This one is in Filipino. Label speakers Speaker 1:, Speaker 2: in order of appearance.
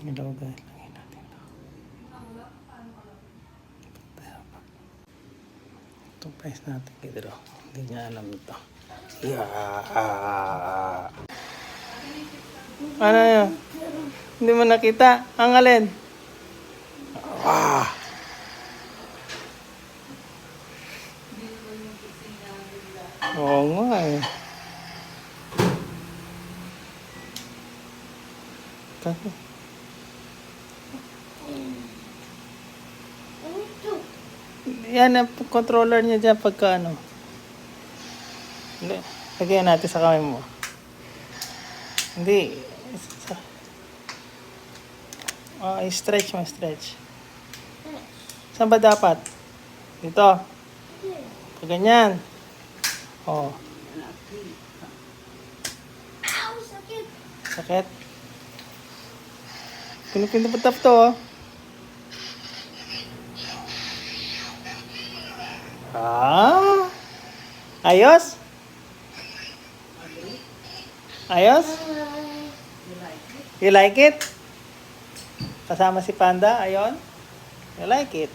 Speaker 1: Ilaw guys, lagyan natin ito. Itong price natin dito. Hindi niya alam ito. Yeah. Ano yun? Hindi mo nakita? Ang alin? Ah. Oo nga eh. Kasi. Yan ang controller niya dyan pagka ano. Hindi. Lagyan natin sa kamay mo. Hindi. Stretch mo, stretch. Saan ba dapat? Dito. Pag ganyan. Oh. Sakit. Pinupindapatap to, oh. Ah. Ayos? Ayos? You like it? Kasama si Panda, ayon? You like it?